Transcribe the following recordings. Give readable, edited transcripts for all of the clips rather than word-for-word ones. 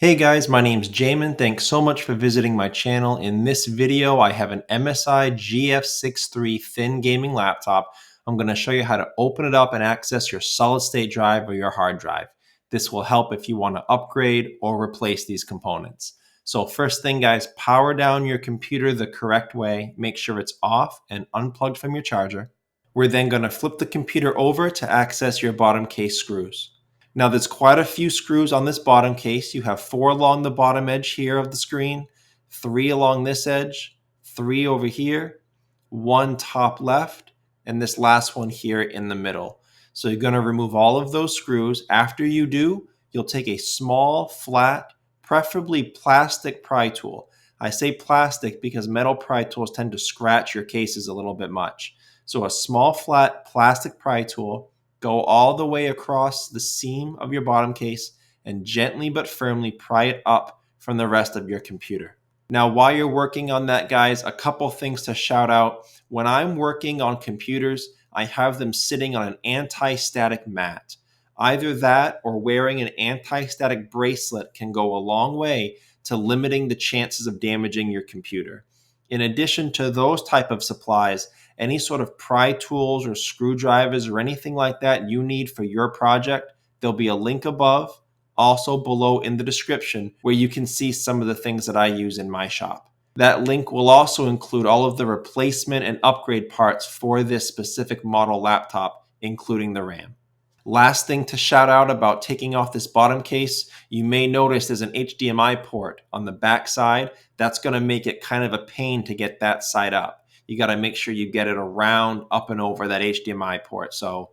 Hey guys, my name's Jamin. Thanks so much for visiting my channel. In this video, I have an MSI GF63 thin gaming laptop. I'm going to show you how to open it up and access your solid state drive or your hard drive. This will help if you want to upgrade or replace these components. So first thing guys, power down your computer the correct way. Make sure it's off and unplugged from your charger. We're then going to flip the computer over to access your bottom case screws. Now there's quite a few screws on this bottom case. You have 4 along the bottom edge here of the screen, 3 along this edge, 3 over here, 1 top left, and this last one here in the middle. So you're going to remove all of those screws. After you do, you'll take a small, flat, preferably plastic pry tool. I say plastic because metal pry tools tend to scratch your cases a little bit much. So a small, flat plastic pry tool. Go all the way across the seam of your bottom case and gently but firmly pry it up from the rest of your computer. Now, while you're working on that, guys, a couple things to shout out. When I'm working on computers, I have them sitting on an anti-static mat. Either that or wearing an anti-static bracelet can go a long way to limiting the chances of damaging your computer. In addition to those type of supplies, any sort of pry tools or screwdrivers or anything like that you need for your project, there'll be a link above, also below in the description, where you can see some of the things that I use in my shop. That link will also include all of the replacement and upgrade parts for this specific model laptop, including the RAM. Last thing to shout out about taking off this bottom case, you may notice there's an HDMI port on the back side. That's going to make it kind of a pain to get that side up. You got to make sure you get it around, up and over that HDMI port. So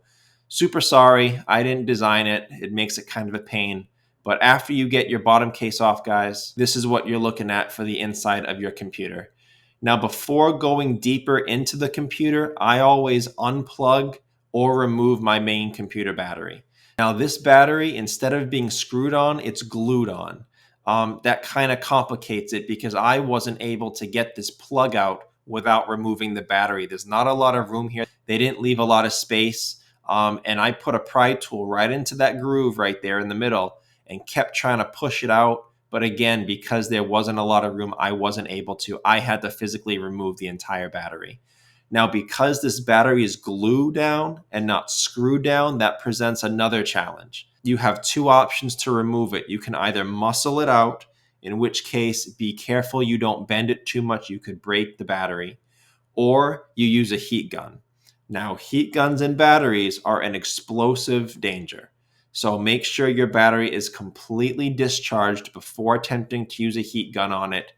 super sorry, I didn't design it. It makes it kind of a pain. But after you get your bottom case off, guys, this is what you're looking at for the inside of your computer. Now, before going deeper into the computer, I always unplug or remove my main computer battery. Now this battery, instead of being screwed on, it's glued on. That kind of complicates it because I wasn't able to get this plug out without removing the battery. There's not a lot of room here. They didn't leave a lot of space. And I put a pry tool right into that groove right there in the middle and kept trying to push it out. But again, because there wasn't a lot of room, I wasn't able to. I had to physically remove the entire battery. Now, because this battery is glued down and not screwed down, that presents another challenge. You have 2 options to remove it. You can either muscle it out, in which case be careful you don't bend it too much, you could break the battery, or you use a heat gun. Now, heat guns and batteries are an explosive danger. So make sure your battery is completely discharged before attempting to use a heat gun on it.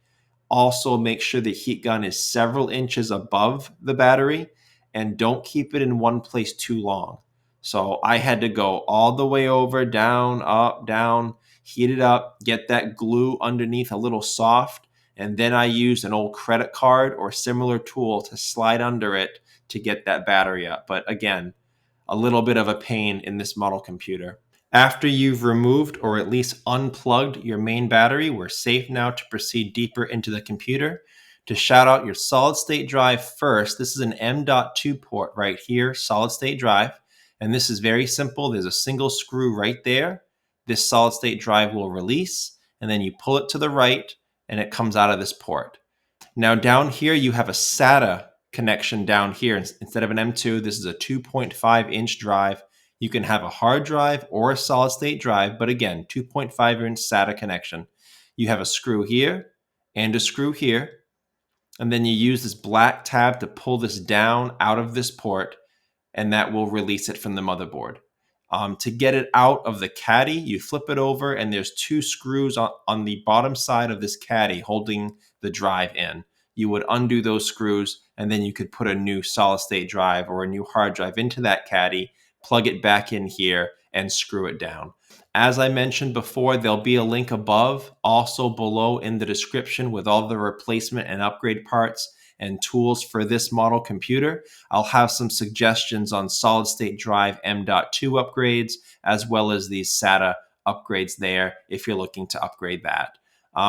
Also, make sure the heat gun is several inches above the battery and don't keep it in one place too long. So I had to go all the way over, down, up, down, heat it up, get that glue underneath a little soft, and then I used an old credit card or similar tool to slide under it to get that battery up. But again, a little bit of a pain in this model computer. After you've removed or at least unplugged your main battery, we're safe now to proceed deeper into the computer. To shout out your solid state drive first, this is an M.2 port right here, solid state drive. And this is very simple. There's a single screw right there. This solid state drive will release, and then you pull it to the right, and it comes out of this port. Now down here, you have a SATA connection down here. Instead of an M.2, this is a 2.5-inch drive. You can have a hard drive or a solid state drive, but again, 2.5-inch SATA connection. You have a screw here and a screw here, and then you use this black tab to pull this down out of this port, and that will release it from the motherboard. To get it out of the caddy, you flip it over, and there's 2 screws on the bottom side of this caddy holding the drive in. You would undo those screws, and then you could put a new solid state drive or a new hard drive into that caddy, plug it back in here, and screw it down. As I mentioned before, there'll be a link above, also below in the description with all the replacement and upgrade parts and tools for this model computer. I'll have some suggestions on solid state drive M.2 upgrades, as well as these SATA upgrades there if you're looking to upgrade that.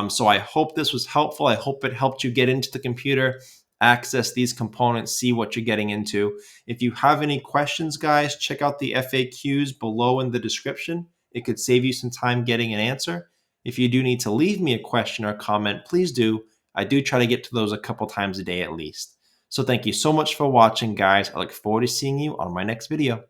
So I hope this was helpful. I hope it helped you get into the computer, access these components, see what you're getting into. If you have any questions, guys, check out the FAQs below in the description. It could save you some time getting an answer. If you do need to leave me a question or comment, please do. I do try to get to those a couple times a day at least. So thank you so much for watching, guys. I look forward to seeing you on my next video.